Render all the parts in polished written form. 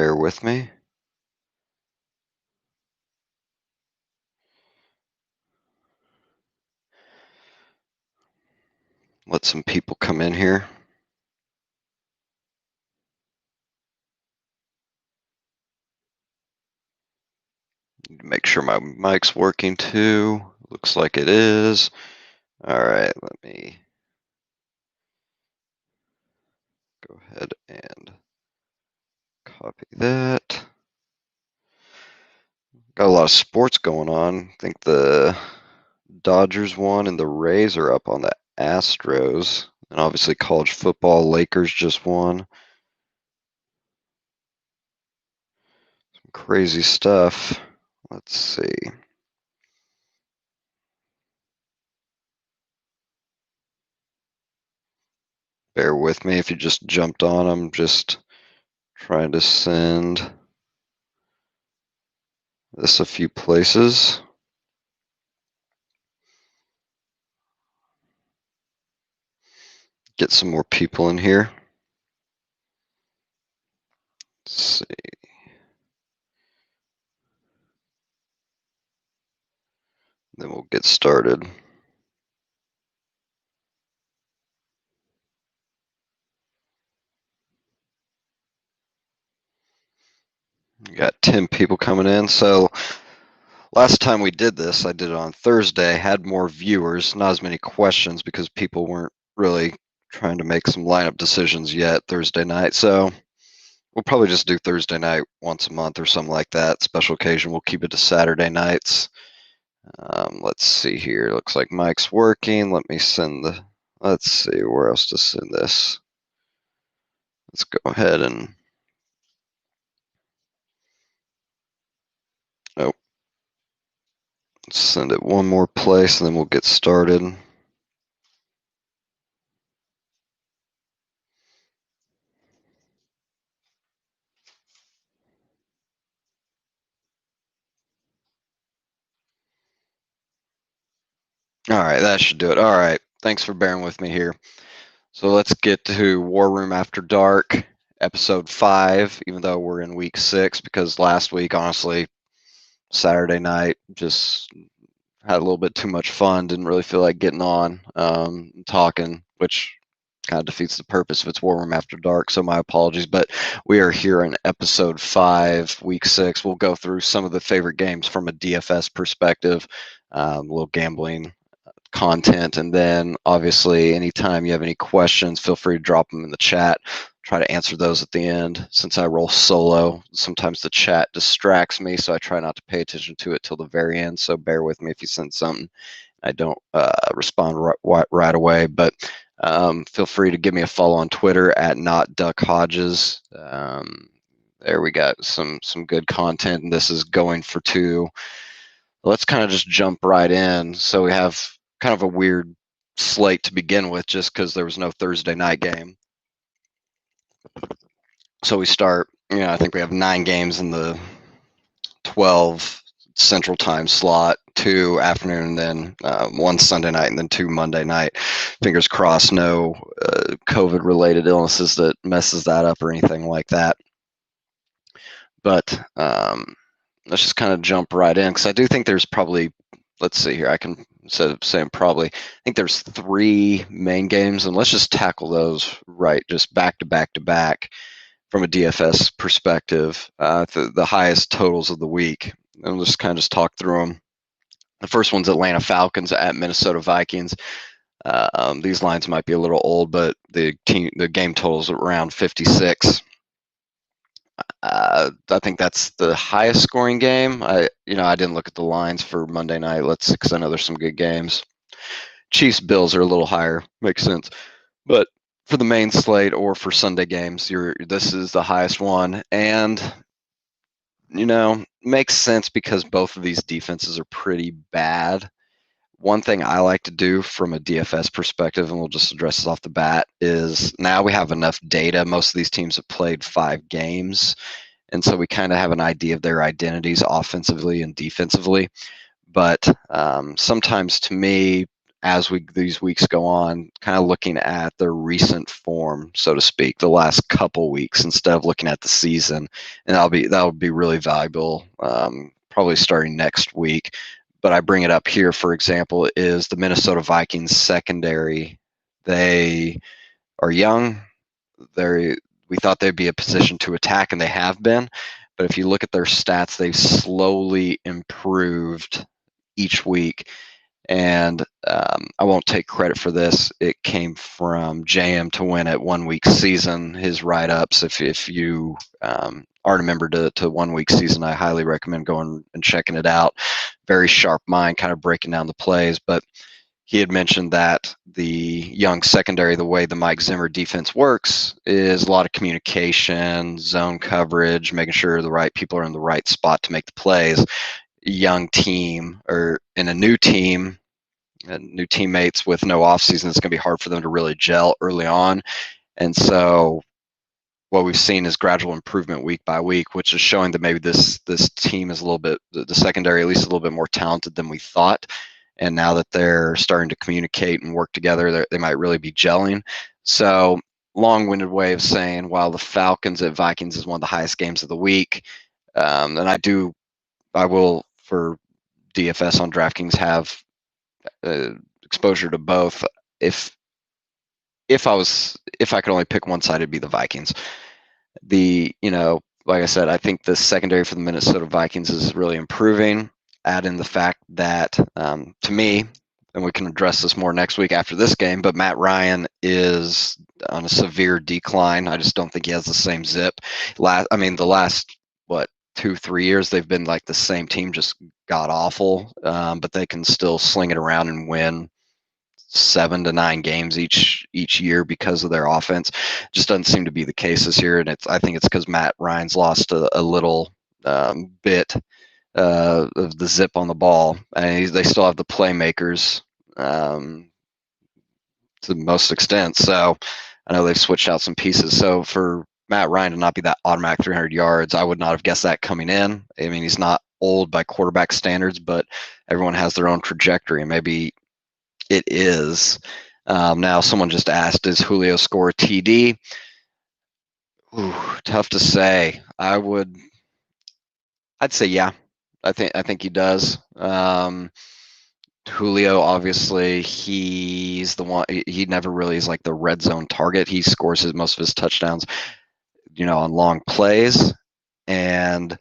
Bear with me. Let some people come in here. Make sure my mic's working too. Looks like it is. All right, let me go ahead and copy that. Got a lot of sports going on. I think the Dodgers won and the Rays are up on the Astros. And obviously college football, Lakers just won. Some crazy stuff. Let's see. Bear with me if you just jumped on. I'm just trying to send this a few places. Get some more people in here. Let's see. Then we'll get started. We got 10 people coming in. So last time we did this, I did it on Thursday, had more viewers, not as many questions because people weren't really trying to make some lineup decisions yet Thursday night. So we'll probably just do Thursday night once a month or something like that. Special occasion, we'll keep it to Saturday nights. Let's see here. Looks like Mike's working. Let me send the, let's see where else to send this. Let's go ahead and, oh, let's send it one more place and then we'll get started. All right, that should do it. All right, thanks for bearing with me here. So let's get to War Room After Dark, episode 5, even though we're in week 6, because last week, honestly, Saturday night, just had a little bit too much fun, didn't really feel like getting on, talking, which kind of defeats the purpose if it's War Room After Dark, so my apologies. But we are here in episode 5, week 6. We'll go through some of the favorite games from a DFS perspective, a little gambling content, and then obviously anytime you have any questions, feel free to drop them in the chat. Try to answer those at the end. Since I roll solo, sometimes the chat distracts me, so I try not to pay attention to it till the very end, so bear with me if you send something I don't respond right away. But feel free to give me a follow on Twitter at NotDuckHodges. There we got some good content, and this is going for 2. Let's kind of just jump right in. So we have kind of a weird slate to begin with just because there was no Thursday night game. So we start, I think we have 9 games in the 12 Central Time slot, 2 afternoon, and then 1 Sunday night, and then 2 Monday night. Fingers crossed, no COVID-related illnesses that messes that up or anything like that. But let's just kind of jump right in, because I do think there's probably, let's see here, I can, instead of saying probably, I think there's 3 main games, and let's just tackle those right, just back to back to back from a DFS perspective, the highest totals of the week. And we'll just kind of just talk through them. The first one's Atlanta Falcons at Minnesota Vikings. These lines might be a little old, but the game totals around 56. I think that's the highest scoring game. I didn't look at the lines for Monday night. Because I know there's some good games. Chiefs Bills are a little higher, makes sense. But for the main slate or for Sunday games, this is the highest one, and makes sense because both of these defenses are pretty bad. One thing I like to do from a DFS perspective, and we'll just address this off the bat, is now we have enough data. Most of these teams have played 5 games, and so we kind of have an idea of their identities offensively and defensively. But sometimes, to me, as these weeks go on, kind of looking at their recent form, so to speak, the last couple weeks instead of looking at the season, and that would be really valuable. Probably starting next week. But I bring it up here, for example, is the Minnesota Vikings secondary. They are young. We thought they'd be a position to attack, and they have been. But if you look at their stats, they've slowly improved each week. And I won't take credit for this. It came from JM to Win at 1 week season. His write-ups, if you aren't a member to 1 week season, I highly recommend going and checking it out. Very sharp mind, kind of breaking down the plays. But he had mentioned that the young secondary, the way the Mike Zimmer defense works, is a lot of communication, zone coverage, making sure the right people are in the right spot to make the plays. Young team or in a new team, new teammates with no offseason, it's going to be hard for them to really gel early on. And so what we've seen is gradual improvement week by week, which is showing that maybe this team is a little bit, the secondary at least a little bit more talented than we thought. And now that they're starting to communicate and work together, they might really be gelling. So long-winded way of saying, while the Falcons at Vikings is one of the highest games of the week, and I will for DFS on DraftKings have exposure to both. If I could only pick one side, it'd be the Vikings. Like I said, I think the secondary for the Minnesota Vikings is really improving. Add in the fact that, to me, and we can address this more next week after this game, but Matt Ryan is on a severe decline. I just don't think he has the same zip. The last 2-3 years they've been like the same team, just god awful, but they can still sling it around and win 7 to 9 games each year because of their offense. Just doesn't seem to be the case this year, and I think it's because Matt Ryan's lost a little bit of the zip on the ball, and they still have the playmakers to the most extent. So I know they've switched out some pieces. So for Matt Ryan to not be that automatic 300 yards, I would not have guessed that coming in. I mean, he's not old by quarterback standards, but everyone has their own trajectory, and maybe it is. Now, someone just asked, does Julio score a TD? Ooh, tough to say. I'd say yeah. I think he does. Julio, obviously, he's the one. He never really is like the red zone target. He scores most of his touchdowns, on long plays, and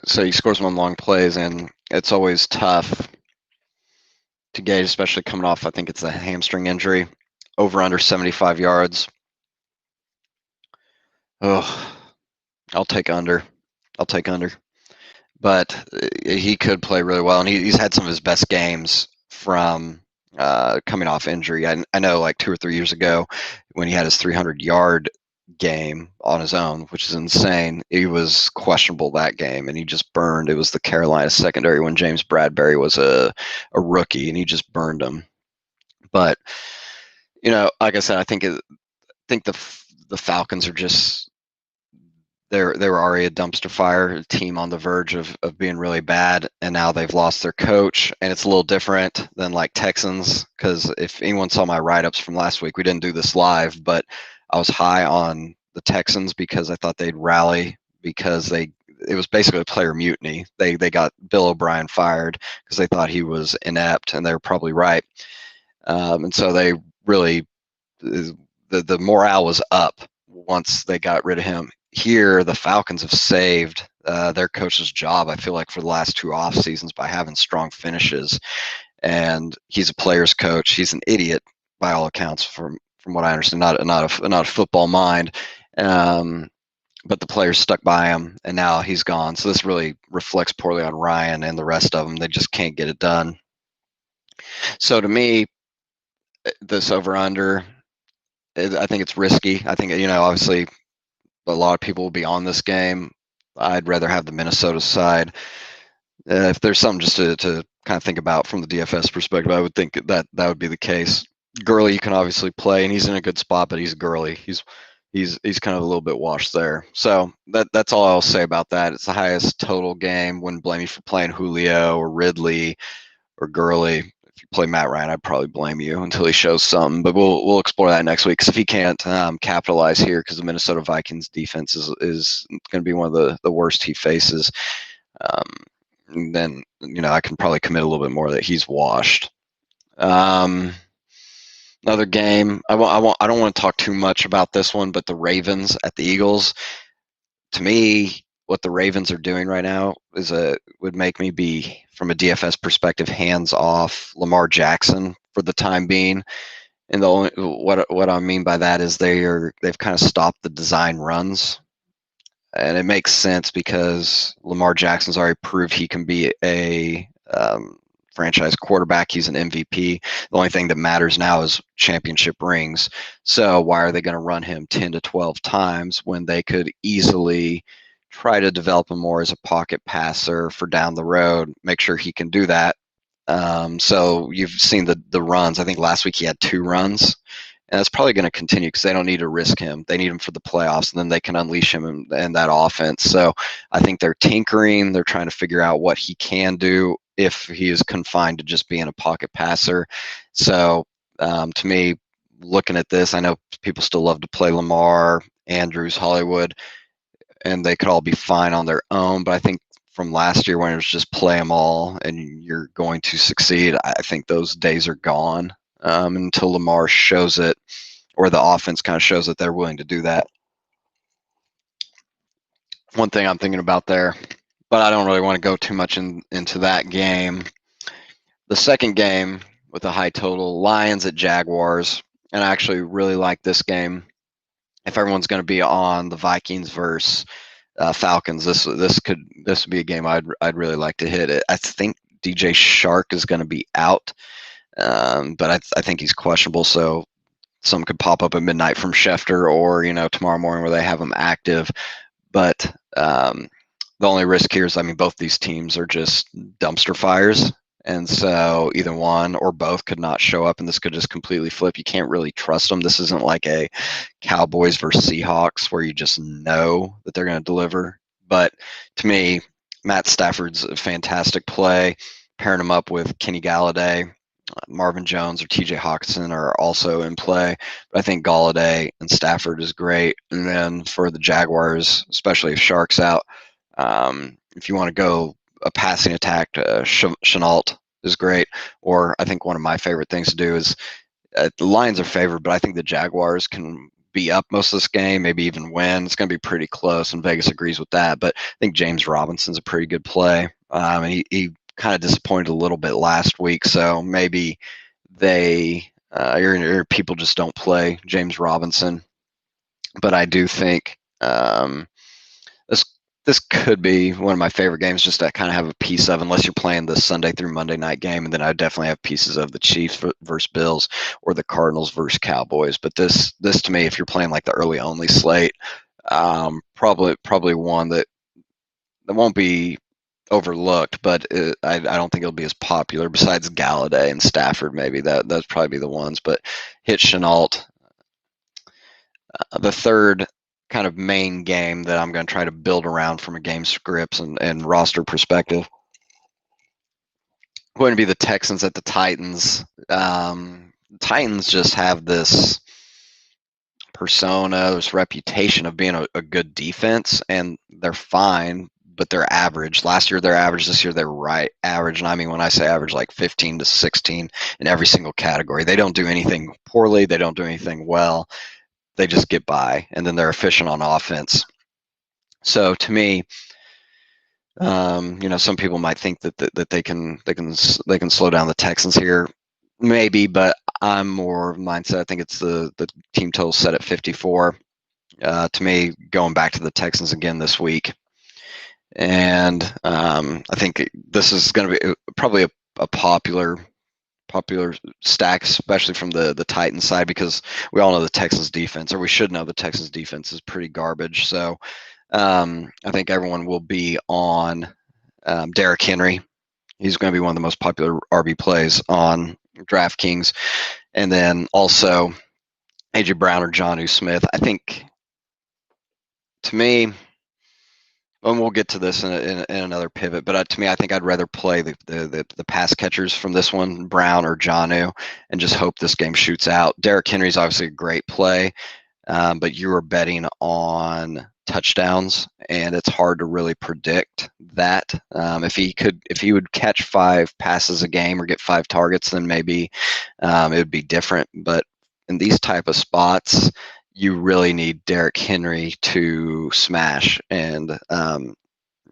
so he scores them on long plays, and it's always tough to gauge, especially coming off. I think it's a hamstring injury. Over under 75 yards. Oh, I'll take under. But he could play really well, and he's had some of his best games from coming off injury. I know, like 2 or 3 years ago, when he had his 300-yard game on his own, which is insane, he was questionable that game, and he just burned. It was the Carolina secondary when James Bradbury was a rookie, and he just burned him. But like I said, I think the Falcons are just. They were already a dumpster fire team on the verge of being really bad, and now they've lost their coach, and it's a little different than like Texans, because if anyone saw my write-ups from last week, we didn't do this live, but I was high on the Texans because I thought they'd rally, because it was basically a player mutiny. They got Bill O'Brien fired because they thought he was inept, and they were probably right. And so they really, the morale was up once they got rid of him. Here, the Falcons have saved their coach's job, I feel like, for the last 2 off seasons by having strong finishes. And he's a player's coach. He's an idiot by all accounts, from what I understand, not a football mind. But the players stuck by him, and now he's gone. So this really reflects poorly on Ryan and the rest of them. They just can't get it done. So to me, this over-under, I think it's risky. I think, obviously, a lot of people will be on this game. I'd rather have the Minnesota side. If there's something just to kind of think about from the DFS perspective, I would think that would be the case. Gurley, you can obviously play, and he's in a good spot, but he's Gurley. He's he's kind of a little bit washed there. So that's all I'll say about that. It's the highest total game. Wouldn't blame you for playing Julio or Ridley or Gurley. If you play Matt Ryan, I'd probably blame you until he shows something. But we'll explore that next week. Because if he can't capitalize here, because the Minnesota Vikings defense is going to be one of the worst he faces, then I can probably commit a little bit more that he's washed. Another game. I don't want to talk too much about this one, but the Ravens at the Eagles. To me, what the Ravens are doing right now would make me be, from a DFS perspective, hands off Lamar Jackson for the time being. And what I mean by that is they've kind of stopped the design runs, and it makes sense because Lamar Jackson's already proved he can be a franchise quarterback. He's an MVP. The only thing that matters now is championship rings. So why are they going to run him 10 to 12 times when they could easily try to develop him more as a pocket passer for down the road, make sure he can do that. So you've seen the runs. I think last week he had 2 runs. And that's probably going to continue because they don't need to risk him. They need him for the playoffs, and then they can unleash him in that offense. So I think they're tinkering. They're trying to figure out what he can do if he is confined to just being a pocket passer. So to me, looking at this, I know people still love to play Lamar, Andrews, Hollywood, and they could all be fine on their own. But I think from last year when it was just play them all and you're going to succeed, I think those days are gone. Until Lamar shows it, or the offense kind of shows that they're willing to do that. One thing I'm thinking about there, but I don't really want to go too much into that game. The second game with a high total, Lions at Jaguars, and I actually really like this game. If everyone's going to be on the Vikings versus Falcons, this would be a game I'd really like to hit it. I think DJ Shark is going to be out. But I think he's questionable, so some could pop up at midnight from Schefter or, tomorrow morning where they have him active. But the only risk here is, both these teams are just dumpster fires. And so either one or both could not show up, and this could just completely flip. You can't really trust them. This isn't like a Cowboys versus Seahawks where you just know that they're going to deliver. But to me, Matt Stafford's a fantastic play. Pairing him up with Kenny Galladay, Marvin Jones, or TJ Hawkinson are also in play. But I think Galladay and Stafford is great. And then for the Jaguars, especially if Shark's out, if you want to go a passing attack, Chenault is great. Or I think one of my favorite things to do is the Lions are favored, but I think the Jaguars can be up most of this game, maybe even win. It's going to be pretty close, and Vegas agrees with that. But I think James Robinson's a pretty good play. And he kind of disappointed a little bit last week, so maybe your people just don't play James Robinson. But I do think this could be one of my favorite games just to kind of have a piece of, unless you're playing the Sunday through Monday night game, and then I definitely have pieces of the Chiefs versus Bills or the Cardinals versus Cowboys. But this to me, if you're playing like the early only slate, probably one that won't be overlooked, but I don't think it'll be as popular. Besides Galladay and Stafford, maybe that's probably be the ones. But hit Chenault. The third kind of main game that I'm going to try to build around from a game scripts and roster perspective going to be the Texans at the Titans. Titans just have this persona, this reputation of being a good defense, and they're fine, but they're average. Last year they're average. This year they're right average. And when I say average, like 15 to 16 in every single category. They don't do anything poorly. They don't do anything well. They just get by, and then they're efficient on offense. So to me, some people might think that they can slow down the Texans here, maybe, but I'm more mindset. I think it's the team total set at 54. To me, going back to the Texans again this week, and I think this is going to be probably a popular stack, especially from the Titans side, because we all know the Texans defense, or we should know the Texans defense is pretty garbage. So I think everyone will be on Derrick Henry. He's going to be one of the most popular RB plays on DraftKings. And then also A.J. Brown or Juju Smith. I think to me, and we'll get to this in another pivot, but to me, I think I'd rather play the pass catchers from this one, Brown or Jonnu, and just hope this game shoots out. Derrick Henry's obviously a great play, but you are betting on touchdowns, and it's hard to really predict that. If he would catch 5 passes a game or get 5 targets, then maybe it would be different. But in these type of spots, you really need Derrick Henry to smash. And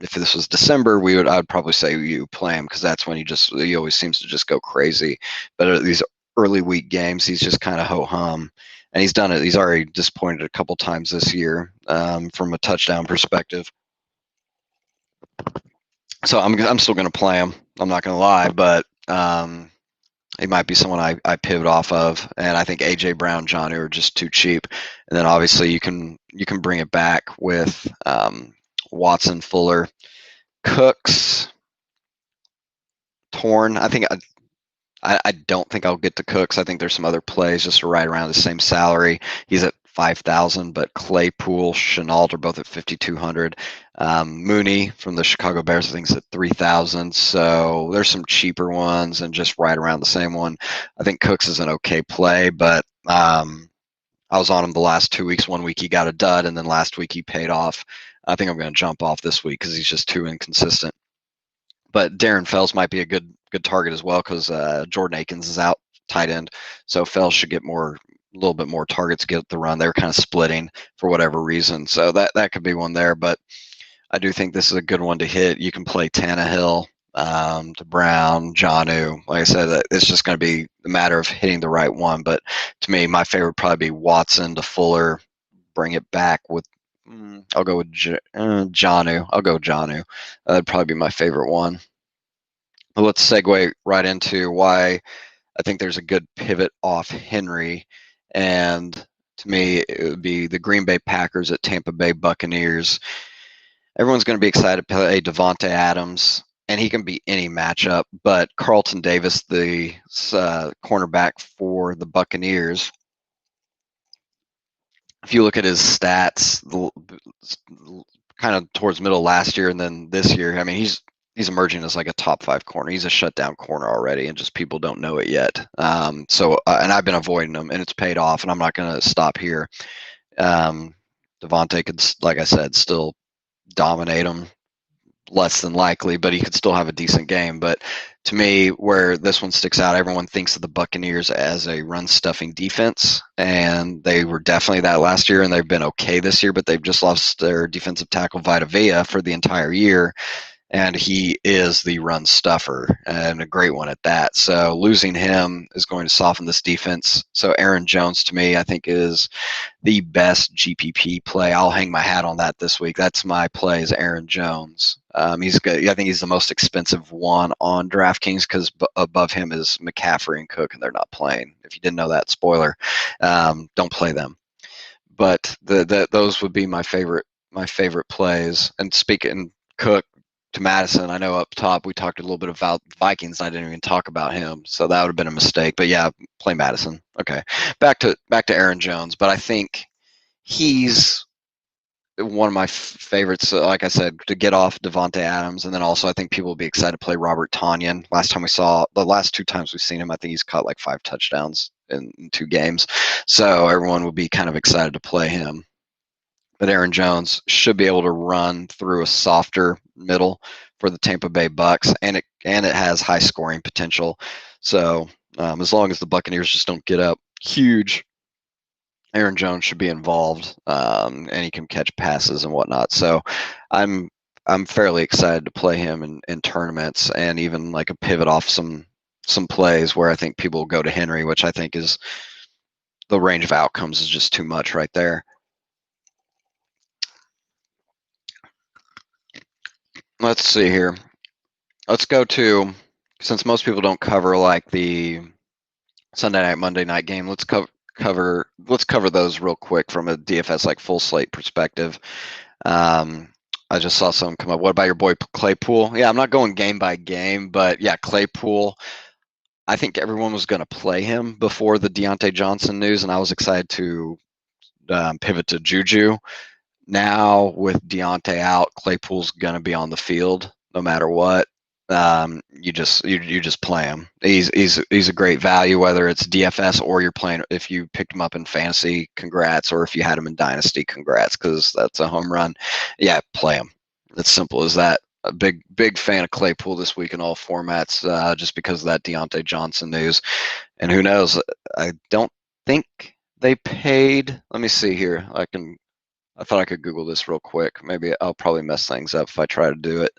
if this was December, I would probably say you play him because that's when he always seems to just go crazy. But these early week games, he's just kind of ho hum, and he's done it. He's already disappointed a couple times this year from a touchdown perspective. So I'm still going to play him. I'm not going to lie, but he might be someone I pivot off of, and I think AJ Brown, Johnny are just too cheap. And then obviously you can bring it back with Watson, Fuller, Cooks, Torn. I don't think I'll get to Cooks. I think there's some other plays just right around the same salary. He's at 5,000, but Claypool, Chenault are both at 5,200. Mooney from the Chicago Bears, I think, is at 3,000. So there's some cheaper ones and just right around the same one. I think Cooks is an okay play, but I was on him the last 2 weeks. 1 week he got a dud, and then last week he paid off. I think I'm going to jump off this week because he's just too inconsistent. But Darren Fells might be a good target as well because Jordan Akins is out, tight end. So Fells should get a little bit more targets, get the run. They're kind of splitting for whatever reason. So that could be one there. But I do think this is a good one to hit. You can play Tannehill to Brown, Jonnu. Like I said, it's just going to be a matter of hitting the right one. But to me, my favorite would probably be Watson to Fuller. Bring it back with I'll go with Jonnu. I'll go Jonnu. That'd probably be my favorite one. But let's segue right into why I think there's a good pivot off Henry. And to me, it would be the Green Bay Packers at Tampa Bay Buccaneers. Everyone's going to be excited to play Devontae Adams, and he can be any matchup. But Carlton Davis, the cornerback for the Buccaneers, if you look at his stats, kind of towards middle last year and then this year, I mean, he's emerging as like a top 5 corner. He's a shutdown corner already, and just people don't know it yet. And I've been avoiding him, and it's paid off. And I'm not going to stop here. Devontae could, like I said, still dominate him. Less than likely, but he could still have a decent game. But to me, where this one sticks out, everyone thinks of the Buccaneers as a run-stuffing defense, and they were definitely that last year, and they've been okay this year, but they've just lost their defensive tackle Vita Vea for the entire year, and he is the run stuffer, and a great one at that. So losing him is going to soften this defense. So Aaron Jones, to me, I think is the best GPP play. I'll hang my hat on that this week. That's my play, is Aaron Jones. He's good. I think he's the most expensive one on DraftKings because above him is McCaffrey and Cook, and they're not playing. If you didn't know that, spoiler, don't play them. But those would be my favorite plays. And speaking Cook to Madison, I know up top we talked a little bit about Vikings. I didn't even talk about him, so that would have been a mistake. But yeah, play Madison. Okay, back to Aaron Jones. But I think he's one of my favorites, like I said, to get off Devontae Adams. And then also I think people will be excited to play Robert Tonyan. The last 2 times we've seen him, I think he's caught like 5 touchdowns in 2 games. So everyone will be kind of excited to play him. But Aaron Jones should be able to run through a softer middle for the Tampa Bay Bucks, and it has high scoring potential. So as long as the Buccaneers just don't get up huge, Aaron Jones should be involved, and he can catch passes and whatnot. So I'm fairly excited to play him in tournaments, and even like a pivot off some plays where I think people will go to Henry, which I think is the range of outcomes is just too much right there. Let's see here. Let's go to, since most people don't cover like the Sunday night, Monday night game, let's cover those real quick from a DFS like full slate perspective. I just saw some come up. What about your boy Claypool? Yeah, I'm not going game by game, but yeah, Claypool. I think everyone was going to play him before the Deontay Johnson news, and I was excited to pivot to Juju. Now with Deontay out, Claypool's gonna be on the field no matter what. You just play him. He's a great value, whether it's DFS or you're playing. If you picked him up in fantasy, congrats, or if you had him in dynasty, congrats, because that's a home run. Yeah, play him. It's simple as that. A big fan of Claypool this week in all formats, just because of that Deontay Johnson news. And who knows? I don't think they paid. Let me see here. I thought I could Google this real quick. Maybe I'll probably mess things up if I try to do it.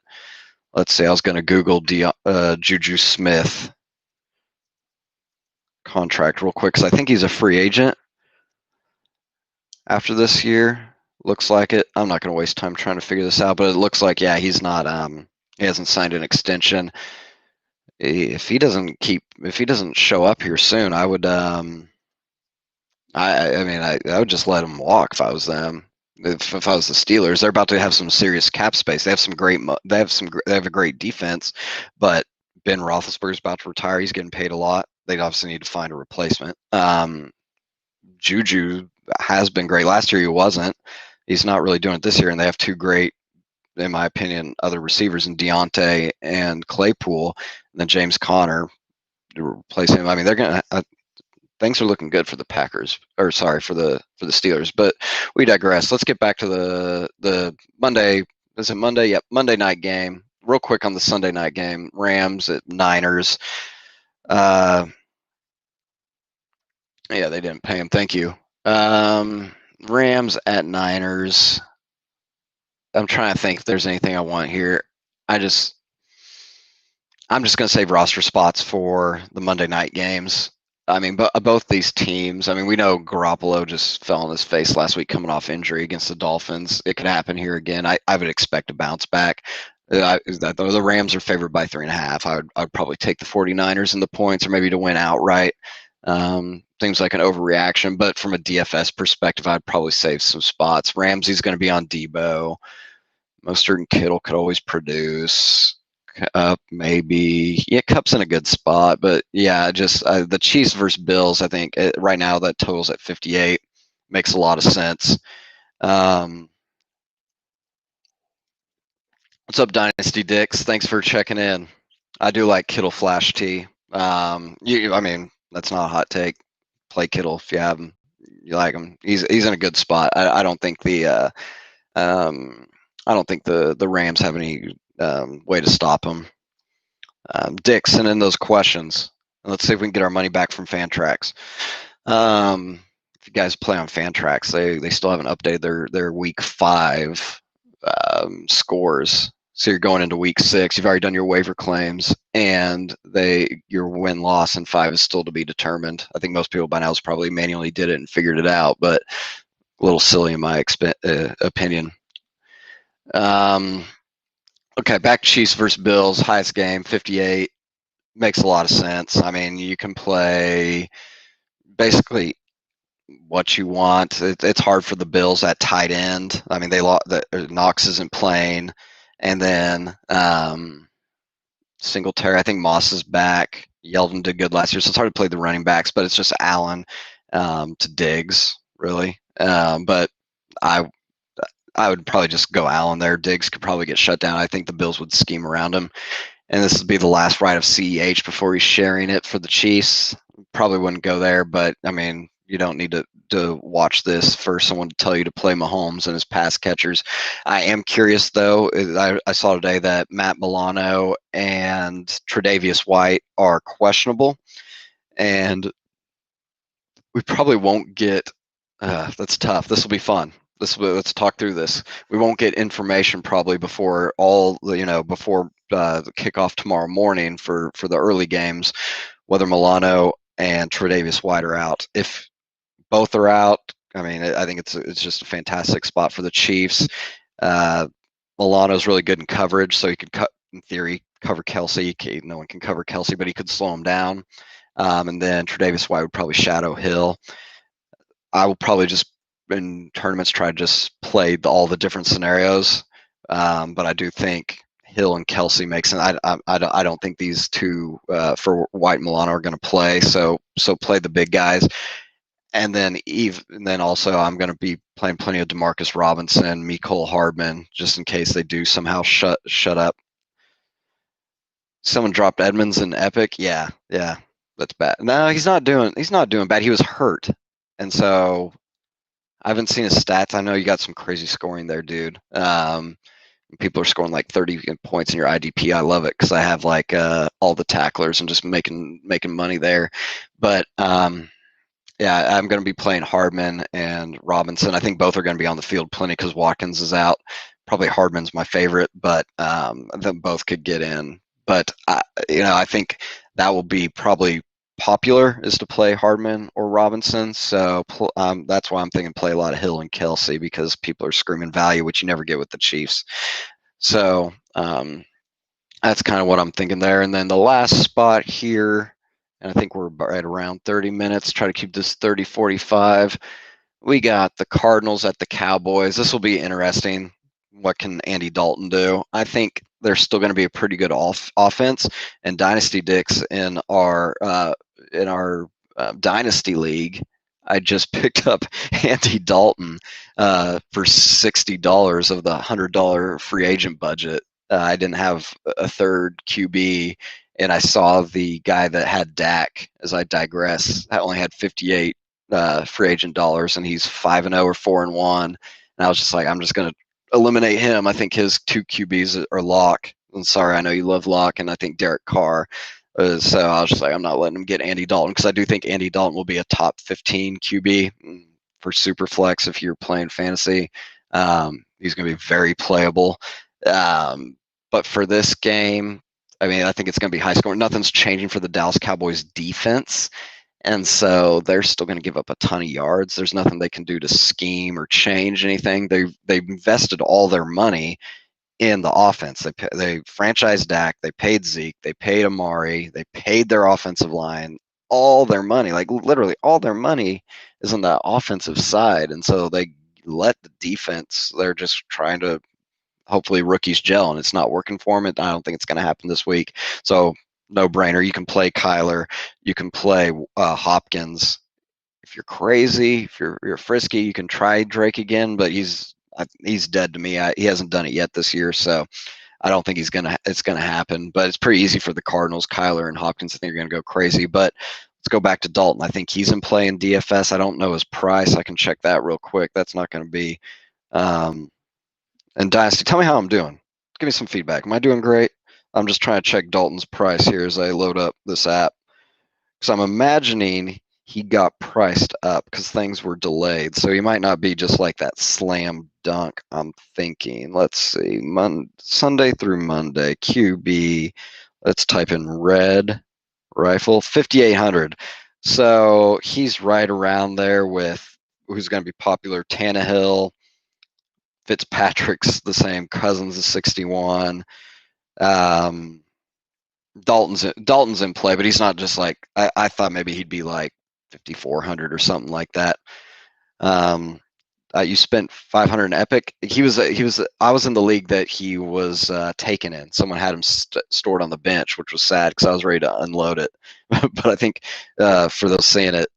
Let's see. I was going to Google Juju Smith contract real quick because I think he's a free agent after this year. Looks like it. I'm not going to waste time trying to figure this out, but it looks like, yeah, he's not. He hasn't signed an extension. If he doesn't show up here soon, I would. I would just let him walk if I was them. If I was the Steelers, they're about to have some serious cap space. They have a great defense, but Ben Roethlisberger's about to retire. He's getting paid a lot. They obviously need to find a replacement. Juju has been great. Last year he wasn't. He's not really doing it this year, and they have two great, in my opinion, other receivers in Deontay and Claypool, and then James Conner to replace him. I mean, they're gonna. Things are looking good for the Packers, or sorry, for the Steelers. But we digress. Let's get back to the Monday. Is it Monday? Yep, Monday night game. Real quick on the Sunday night game. Rams at Niners. Yeah, they didn't pay him. Thank you. Rams at Niners. I'm trying to think if there's anything I want here. I'm just going to save roster spots for the Monday night games. I mean, both these teams, I mean, we know Garoppolo just fell on his face last week coming off injury against the Dolphins. It could happen here again. I would expect a bounce back. The Rams are favored by 3.5. I would probably take the 49ers in the points, or maybe to win outright. Seems like an overreaction, but from a DFS perspective, I'd probably save some spots. Ramsey's going to be on Debo. Mostert and Kittle could always produce. Maybe. Yeah, Cup's in a good spot, but yeah, just the Chiefs versus Bills, I think right now that total's at 58. Makes a lot of sense. What's up, Dynasty Dicks? Thanks for checking in. I do like Kittle Flash T. I mean, that's not a hot take. Play Kittle if you have him. You like him. He's in a good spot. I don't think the Rams have any way to stop him. Dick, send in those questions. Let's see if we can get our money back from Fantrax. If you guys play on Fantrax, they still haven't updated their week 5 scores. So you're going into week 6. You've already done your waiver claims, and your win-loss in 5 is still to be determined. I think most people by now probably manually did it and figured it out, but a little silly in my opinion. Okay, back Chiefs versus Bills, highest game, 58. Makes a lot of sense. I mean, you can play basically what you want. It's hard for the Bills at tight end. I mean, Knox isn't playing, and then Singletary. I think Moss is back. Yeldon did good last year, so it's hard to play the running backs. But it's just Allen to Diggs, really. But I would probably just go Allen there. Diggs could probably get shut down. I think the Bills would scheme around him. And this would be the last ride of CEH before he's sharing it for the Chiefs. Probably wouldn't go there, but I mean, you don't need to watch this for someone to tell you to play Mahomes and his pass catchers. I am curious, though. I saw today that Matt Milano and Tre'Davious White are questionable, and we probably won't get that's tough. This will be fun. Let's talk through this. We won't get information probably before before the kickoff tomorrow morning for the early games, whether Milano and Tre'Davious White are out. If both are out, I mean, I think it's just a fantastic spot for the Chiefs. Milano's really good in coverage, so he could in theory cover Kelsey. No one can cover Kelsey, but he could slow him down. And then Tre'Davious White would probably shadow Hill. I will probably just in tournaments try to just play all the different scenarios, but I do think Hill and Kelsey makes sense. I don't think these two for White and Milano are going to play, so play the big guys. and then also I'm going to be playing plenty of Demarcus Robinson, Mecole Hardman, just in case they do somehow shut up. Someone dropped Edmonds in Epic. Yeah, yeah, that's bad. No, he's not doing bad. He was hurt, and so I haven't seen his stats. I know you got some crazy scoring there, dude. People are scoring like 30 points in your IDP. I love it because I have like all the tacklers and just making money there. But yeah, I'm going to be playing Hardman and Robinson. I think both are going to be on the field plenty because Watkins is out. Probably Hardman's my favorite, but them both could get in. But I think that will be probably popular is to play Hardman or Robinson. So that's why I'm thinking play a lot of Hill and Kelsey because people are screaming value, which you never get with the Chiefs. So that's kind of what I'm thinking there. And then the last spot here, and I think we're right around 30 minutes. Try to keep this 30-45. We got the Cardinals at the Cowboys. This will be interesting. What can Andy Dalton do? I think there's still going to be a pretty good offense. And Dynasty Dicks in our Dynasty League, I just picked up Andy Dalton for $60 of the $100 free agent budget. I didn't have a third QB, and I saw the guy that had Dak. As I digress, I only had 58 free agent dollars, and he's 5-0 or 4-1. And I was just like, I'm just gonna eliminate him. I think his two QBs are Locke. I'm sorry, I know you love Locke, and I think Derek Carr. So I was just like, I'm not letting him get Andy Dalton because I do think Andy Dalton will be a top 15 QB for Superflex if you're playing fantasy. He's going to be very playable. But for this game, I mean, I think it's going to be high scoring. Nothing's changing for the Dallas Cowboys defense. And so they're still going to give up a ton of yards. There's nothing they can do to scheme or change anything. They've invested all their money in the offense. They franchised Dak, they paid Zeke, they paid Amari, they paid their offensive line. All their money, like literally all their money, is on the offensive side, and so they let the defense. They're just trying to hopefully rookies gel, and it's not working for them. I don't think it's going to happen this week. So no brainer. You can play Kyler, you can play Hopkins. If you're crazy, if you're frisky, you can try Drake again, but he's dead to me. He hasn't done it yet this year, so I don't think it's gonna happen. But it's pretty easy for the Cardinals. Kyler and Hopkins, I think, are gonna go crazy. But let's go back to Dalton. I think he's in play in DFS. I don't know his price. I can check that real quick. That's not going to be. And Dynasty, tell me how I'm doing. Give me some feedback. Am I doing great? I'm just trying to check Dalton's price here as I load up this app. Because I'm imagining he got priced up because things were delayed. So he might not be just like that slam dunk. I'm thinking. Let's see. Sunday through Monday, QB. Let's type in red rifle, 5,800. So he's right around there with who's going to be popular, Tannehill. Fitzpatrick's the same. Cousins is 61. Dalton's in play, but he's not just like I thought maybe he'd be like 5,400 or something like that. You spent 500 in Epic. I was in the league that he was taken in. Someone had him stored on the bench, which was sad because I was ready to unload it. But I think for those seeing it,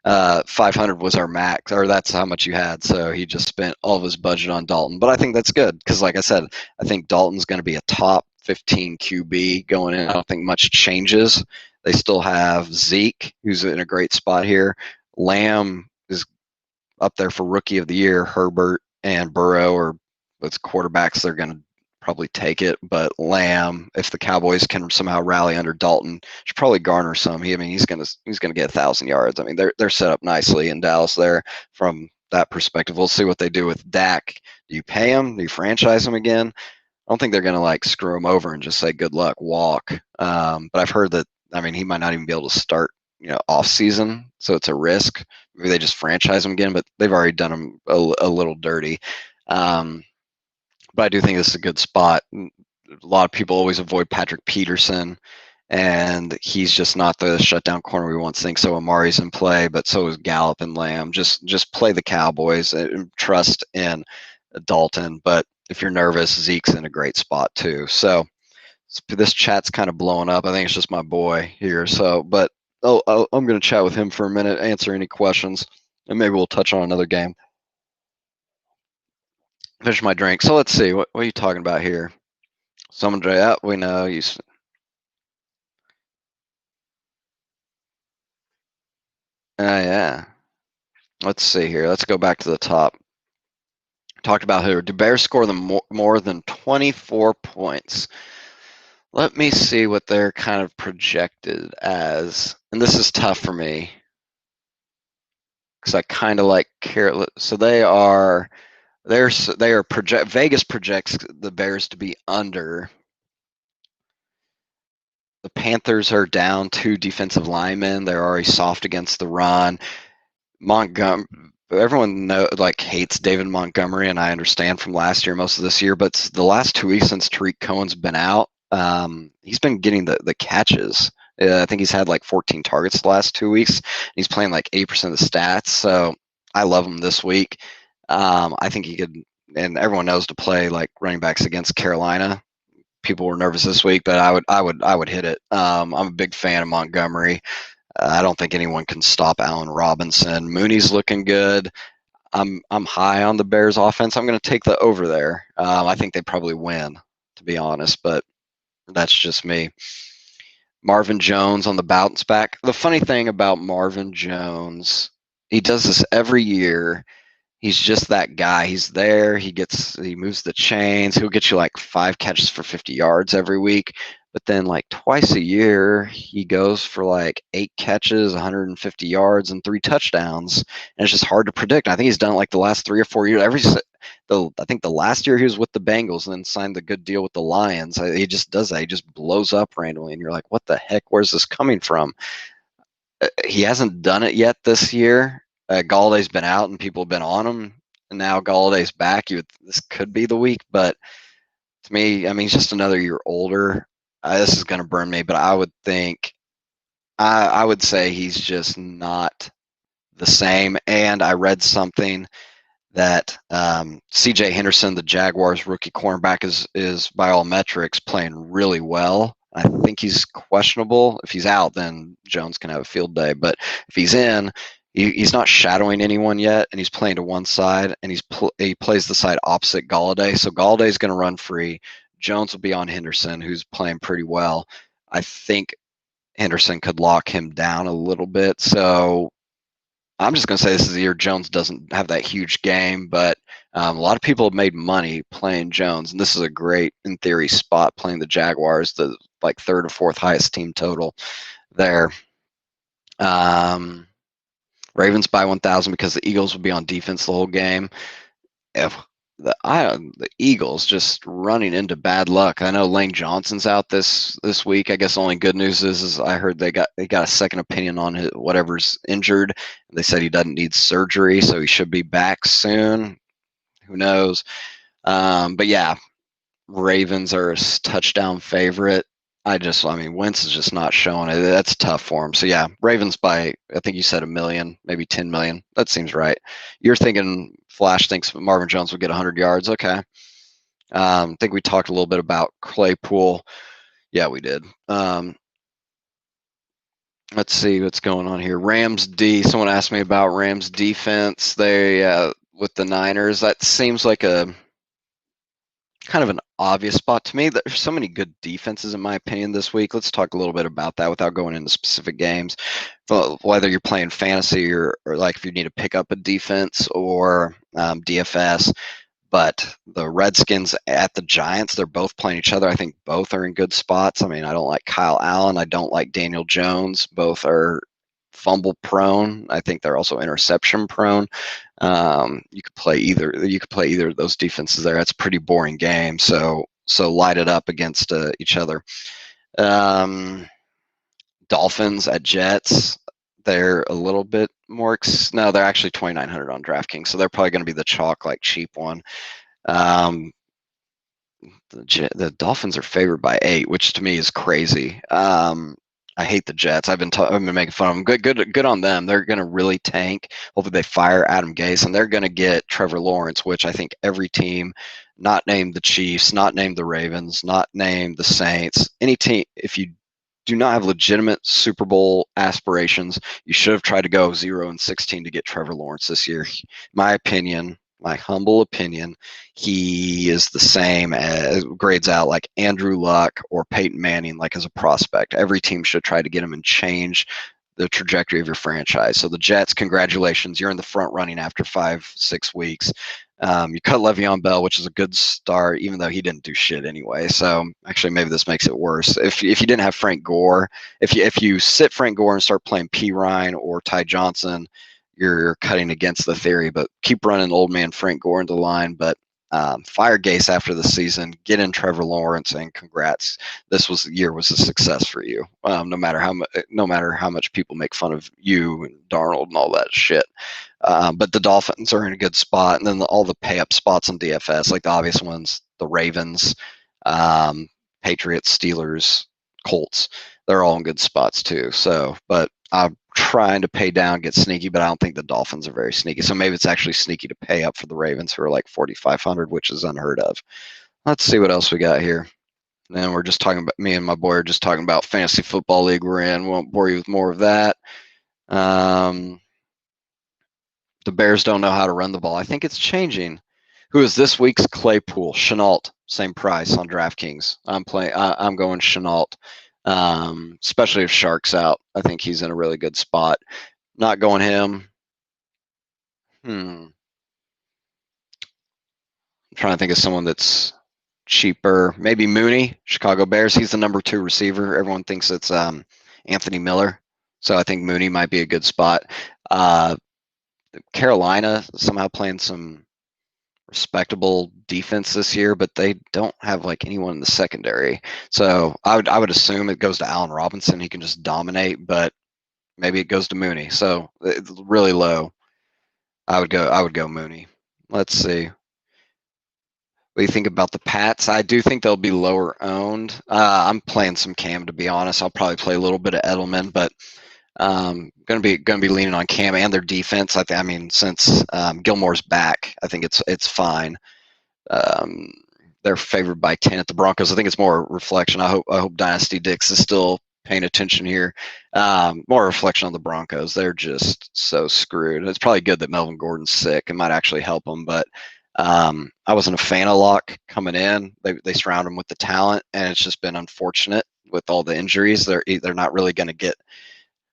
500 was our max, or that's how much you had. So he just spent all of his budget on Dalton. But I think that's good because, like I said, I think Dalton's going to be a top 15 QB going in. I don't think much changes. They still have Zeke, who's in a great spot here. Lamb is up there for Rookie of the Year. Herbert and Burrow are with quarterbacks. They're going to probably take it, but Lamb, if the Cowboys can somehow rally under Dalton, should probably garner some. He's gonna get 1,000 yards. I mean, they're set up nicely in Dallas there from that perspective. We'll see what they do with Dak. Do you pay him? Do you franchise him again? I don't think they're gonna like screw him over and just say good luck, walk. But I've heard that he might not even be able to start off season, so it's a risk. Maybe they just franchise him again, but they've already done him a little dirty. But I do think this is a good spot. A lot of people always avoid Patrick Peterson, and he's just not the shutdown corner we once think. So Amari's in play, but so is Gallup and Lamb. Just play the Cowboys and trust in Dalton. But if you're nervous, Zeke's in a great spot too. So this chat's kind of blowing up. I think it's just my boy here. So, but I'm going to chat with him for a minute, answer any questions, and maybe we'll touch on another game. Finish my drink. So let's see. What are you talking about here? Someone, yeah, we know you. Yeah. Let's see here. Let's go back to the top. Talked about who. Do Bears score them more than 24 points? Let me see what they're kind of projected as. And this is tough for me because I kind of like Carrot. So Vegas projects the Bears to be under. The Panthers are down 2 defensive linemen. They're already soft against the run. Montgomery, everyone hates David Montgomery, and I understand from last year, most of this year, but the last 2 weeks since Tariq Cohen's been out, he's been getting the catches. I think he's had 14 targets the last 2 weeks. He's playing 8% of the stats, so I love him this week. I think he could, and everyone knows to play running backs against Carolina. People were nervous this week, but I would hit it. I'm a big fan of Montgomery. I don't think anyone can stop Allen Robinson. Mooney's looking good. I'm high on the Bears offense. I'm going to take the over there. I think they probably win, to be honest, but that's just me. Marvin Jones on the bounce back. The funny thing about Marvin Jones, he does this every year. He's just that guy. He's there. He moves the chains. He'll get you 5 catches for 50 yards every week. But then twice a year, he goes for 8 catches, 150 yards, and 3 touchdowns. And it's just hard to predict. I think he's done it the last 3 or 4 years. I think the last year he was with the Bengals and then signed the good deal with the Lions. He just does that. He just blows up randomly, and you're like, what the heck? Where's this coming from? He hasn't done it yet this year. Galladay's been out and people have been on him, and now Galladay's back. This could be the week, but to me, I mean, he's just another year older. This is going to burn me, but I would say he's just not the same. And I read something that C.J. Henderson, the Jaguars rookie cornerback, is by all metrics playing really well. I think he's questionable. If he's out, then Jones can have a field day. But if he's in, he's not shadowing anyone yet, and he's playing to one side, and he plays the side opposite Galladay. So Galladay's going to run free. Jones will be on Henderson, who's playing pretty well. I think Henderson could lock him down a little bit. So I'm just going to say this is the year Jones doesn't have that huge game, but a lot of people have made money playing Jones, and this is a great, in theory, spot playing the Jaguars, the 3rd or 4th highest team total there. Ravens by 1,000 because the Eagles will be on defense the whole game. If the Eagles just running into bad luck. I know Lane Johnson's out this week. I guess the only good news is I heard they got a second opinion on whatever's injured. They said he doesn't need surgery, so he should be back soon. Who knows? But yeah, Ravens are a touchdown favorite. Wentz is just not showing it. That's tough for him. So yeah, Ravens by, I think you said 1 million, maybe 10 million. That seems right. You're thinking Flash thinks Marvin Jones will get 100 yards. Okay. I think we talked a little bit about Claypool. Yeah, we did. Let's see what's going on here. Rams D. Someone asked me about Rams defense. They with the Niners. That seems like a kind of an obvious spot to me. There's so many good defenses, in my opinion, this week. Let's talk a little bit about that without going into specific games. Whether you're playing fantasy or if you need to pick up a defense or DFS. But the Redskins at the Giants, they're both playing each other. I think both are in good spots. I mean, I don't like Kyle Allen. I don't like Daniel Jones. Both are fumble prone. I think they're also interception prone. You could play either of those defenses there. That's a pretty boring game. So light it up against each other. Dolphins at Jets. They're a little bit more. No, they're actually 2,900 on DraftKings, so they're probably going to be the chalk cheap one. The Dolphins are favored by 8, which to me is crazy. I hate the Jets. I've been making fun of them. Good on them. They're going to really tank. Hopefully they fire Adam Gase, and they're going to get Trevor Lawrence, which I think every team, not named the Chiefs, not named the Ravens, not named the Saints, any team, if you do not have legitimate Super Bowl aspirations, you should have tried to go 0-16 to get Trevor Lawrence this year. My opinion, my humble opinion, he is the same as grades out like Andrew Luck or Peyton Manning, like as a prospect. Every team should try to get him and change the trajectory of your franchise. So the Jets, congratulations, you're in the front running after 5-6 weeks. You cut Le'Veon Bell, which is a good start, even though he didn't do shit anyway. So actually, maybe this makes it worse. If you didn't have Frank Gore, if you sit Frank Gore and start playing P. Ryan or Ty Johnson, you're cutting against the theory. But keep running old man Frank Gore into the line. But fire Gase after the season, get in Trevor Lawrence, and congrats. This year was a success for you. No matter how much people make fun of you and Darnold and all that shit. But the Dolphins are in a good spot, and then all the pay up spots on DFS, like the obvious ones, the Ravens, um, Patriots, Steelers, Colts, they're all in good spots too. So, but I'm trying to pay down, get sneaky, but I don't think the Dolphins are very sneaky. So maybe it's actually sneaky to pay up for the Ravens, who are like 4,500, which is unheard of. Let's see what else we got here. And we're just talking about, me and my boy are just talking about fantasy football league we're in. Won't bore you with more of that. The Bears don't know how to run the ball. I think it's changing. Who is this week's Claypool? Chenault, same price on DraftKings. I'm going Chenault, especially if Shark's out. I think he's in a really good spot. Not going him. I'm trying to think of someone that's cheaper. Maybe Mooney, Chicago Bears. He's the number 2 receiver. Everyone thinks it's Anthony Miller, so I think Mooney might be a good spot. Carolina somehow playing some respectable defense this year, but they don't have like anyone in the secondary. So I would assume it goes to Allen Robinson. He can just dominate, but maybe it goes to Mooney. So it's really low. I would go Mooney. Let's see. What do you think about the Pats? I do think they'll be lower owned. I'm playing some Cam, to be honest. I'll probably play a little bit of Edelman, but gonna be leaning on Cam and their defense. I mean, since Gilmore's back, I think it's fine. They're favored by 10 at the Broncos. I think it's more a reflection. I hope Dynasty Dix is still paying attention here. More a reflection on the Broncos. They're just so screwed. It's probably good that Melvin Gordon's sick. It might actually help them, but I wasn't a fan of Locke coming in. They surround him with the talent, and it's just been unfortunate with all the injuries. They're not really going to get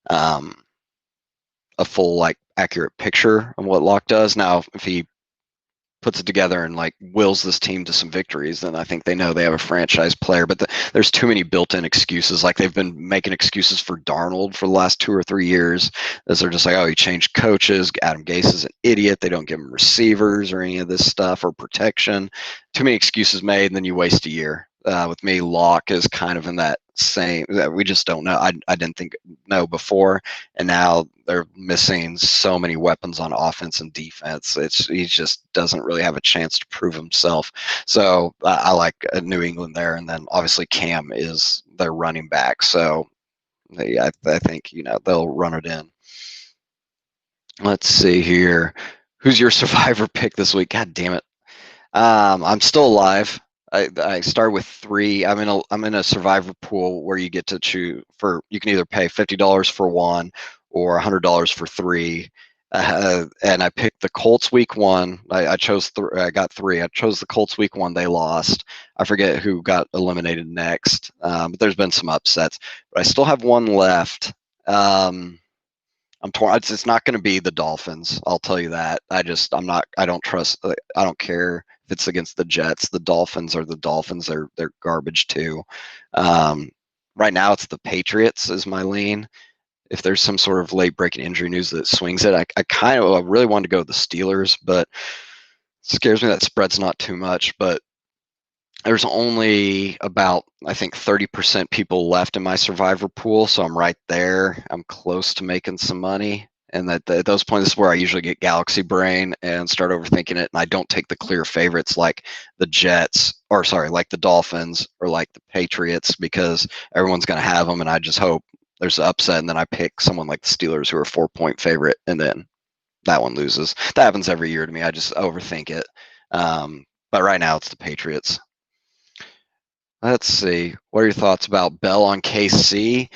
a full like accurate picture of what Locke does. Now, if he puts it together and like wills this team to some victories, then I think they know they have a franchise player. But there's too many built-in excuses. Like they've been making excuses for Darnold for the last 2 or 3 years, as they're just like, oh, he changed coaches. Adam Gase is an idiot. They don't give him receivers or any of this stuff or protection. Too many excuses made, and then you waste a year. With me, Locke is kind of in that same. We just don't know. I didn't know before, and now they're missing so many weapons on offense and defense. He just doesn't really have a chance to prove himself. So I like New England there, and then obviously Cam is their running back. So I think they'll run it in. Let's see here. Who's your survivor pick this week? God damn it. I'm still alive. I start with 3. I'm in a survivor pool where you get to choose you can either pay $50 for 1 or $100 for 3. And I picked the Colts week 1. I got 3. I chose the Colts week 1. They lost. I forget who got eliminated next. But there's been some upsets. But I still have 1 left. I'm torn. It's not going to be the Dolphins. I'll tell you that. I'm not. I don't trust. I don't care if it's against the Jets. The Dolphins are the Dolphins. They're garbage too. Right now, it's the Patriots is my lean. If there's some sort of late breaking injury news that swings it, I really wanted to go with the Steelers, but it scares me that spread's not too much. But there's only about, I think, 30% people left in my survivor pool, so I'm right there. I'm close to making some money, and at those points is where I usually get galaxy brain and start overthinking it, and I don't take the clear favorites like the like the Dolphins or like the Patriots, because everyone's going to have them, and I just hope there's an upset, and then I pick someone like the Steelers who are a 4-point favorite, and then that one loses. That happens every year to me. I just overthink it. But right now it's the Patriots. Let's see. What are your thoughts about Bell on KC?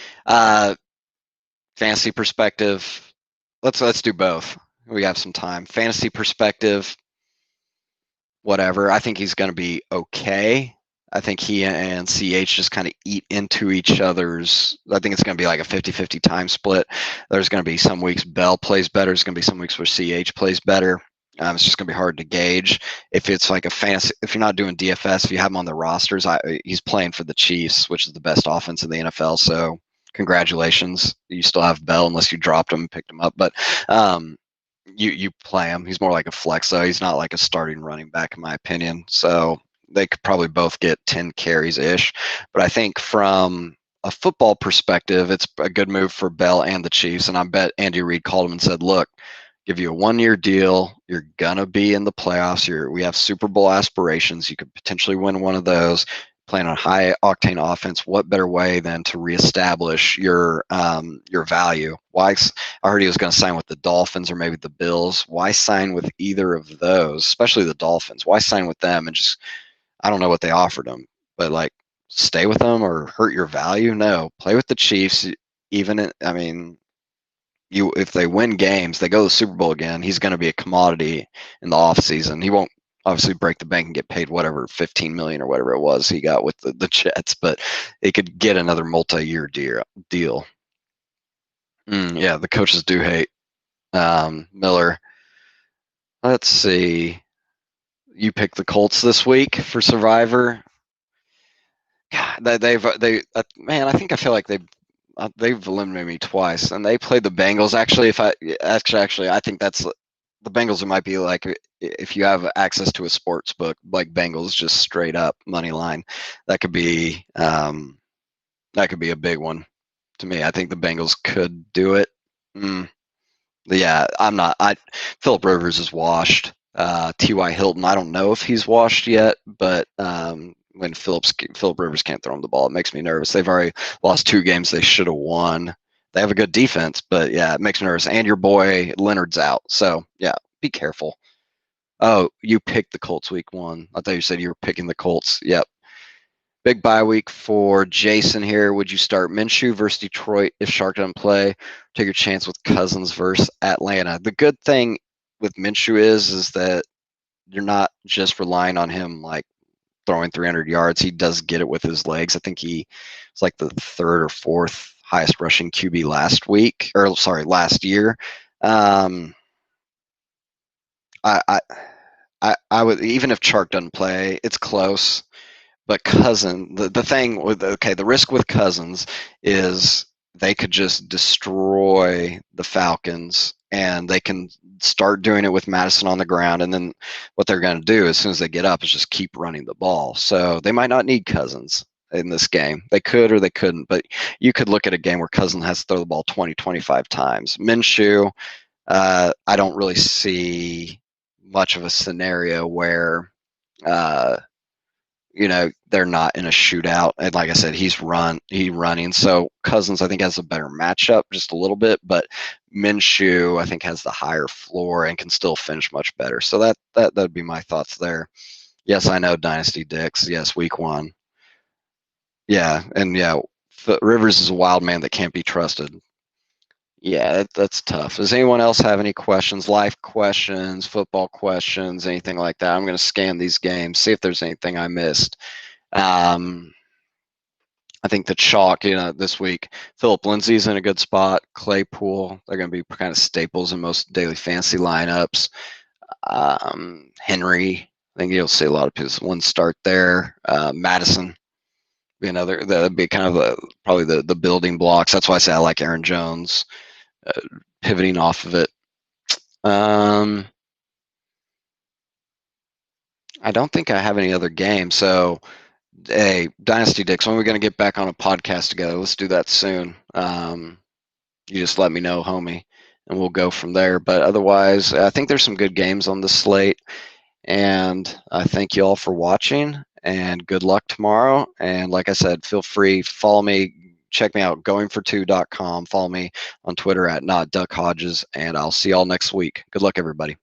Fantasy perspective. Let's do both. We have some time. Fantasy perspective, whatever. I think he's going to be okay. I think he and CH just kind of eat into each other's. I think it's going to be like a 50-50 time split. There's going to be some weeks Bell plays better. There's going to be some weeks where CH plays better. It's just going to be hard to gauge. If it's like a fantasy, if you're not doing DFS, if you have him on the rosters, he's playing for the Chiefs, which is the best offense in the NFL. So congratulations. You still have Bell unless you dropped him and picked him up. But you play him. He's more like a flex, though. He's not like a starting running back, in my opinion. So they could probably both get 10 carries ish. But I think from a football perspective, it's a good move for Bell and the Chiefs. And I bet Andy Reid called him and said, look, give you a 1-year deal. You're going to be in the playoffs. We have Super Bowl aspirations. You could potentially win one of those. Playing on high octane offense, what better way than to reestablish your value? Why? I heard he was going to sign with the Dolphins or maybe the Bills. Why sign with either of those, especially the Dolphins? Why sign with them and just, I don't know what they offered him, but like stay with them or hurt your value? No, play with the Chiefs. I mean, if they win games, they go to the Super Bowl again, he's going to be a commodity in the offseason. He won't obviously break the bank and get paid whatever 15 million or whatever it was he got with the Jets, but he could get another multi-year deal. Yeah, the coaches do hate Miller. Let's see. You picked the Colts this week for Survivor. God, man, I think I feel like they've eliminated me twice, and they played the Bengals. Actually, I think that's the Bengals. Might be like if you have access to a sports book, like Bengals, just straight up money line. That could be a big one to me. I think the Bengals could do it. Yeah, I'm not. Philip Rivers is washed. T.Y. Hilton, I don't know if he's washed yet, but when Philip Rivers can't throw him the ball, it makes me nervous. They've already lost 2 games they should have won. They have a good defense, but yeah, it makes me nervous. And your boy Leonard's out, so yeah, be careful. Oh, you picked the Colts week 1. I thought you said you were picking the Colts. Yep. Big bye week for Jason here. Would you start Minshew versus Detroit if Shark doesn't play? Take your chance with Cousins versus Atlanta. The good thing with Minshew is that you're not just relying on him like throwing 300 yards. He does get it with his legs. I think he was like the 3rd or 4th highest rushing QB last year. I would, even if Chark doesn't play, it's close. But the risk with Cousins is they could just destroy the Falcons, and they can start doing it with Madison on the ground. And then what they're going to do as soon as they get up is just keep running the ball. So they might not need Cousins in this game. They could or they couldn't, but you could look at a game where Cousins has to throw the ball 20, 25 times. Minshew, I don't really see much of a scenario where they're not in a shootout. And like I said, he's running. So Cousins, I think, has a better matchup just a little bit, but Minshew, I think, has the higher floor and can still finish much better. So that'd be my thoughts there. Yes, I know Dynasty Dicks. Yes, week 1. Yeah, and yeah, Rivers is a wild man that can't be trusted. Yeah, that's tough. Does anyone else have any questions, life questions, football questions, anything like that? I'm going to scan these games, see if there's anything I missed. I think the chalk, this week, Philip Lindsay's in a good spot. Claypool, they're going to be kind of staples in most daily fantasy lineups. Henry, I think you'll see a lot of people. One start there. Madison, be another. That'd be kind of probably the building blocks. That's why I say I like Aaron Jones. Pivoting off of it. I don't think I have any other games. So, hey, Dynasty Dicks, when are we going to get back on a podcast together? Let's do that soon. You just let me know, homie, and we'll go from there. But otherwise, I think there's some good games on the slate. And I thank you all for watching, and good luck tomorrow. And like I said, feel free, follow me. Check me out, goingfor2.com. Follow me on Twitter at NotDuckHodges, and I'll see y'all next week. Good luck, everybody.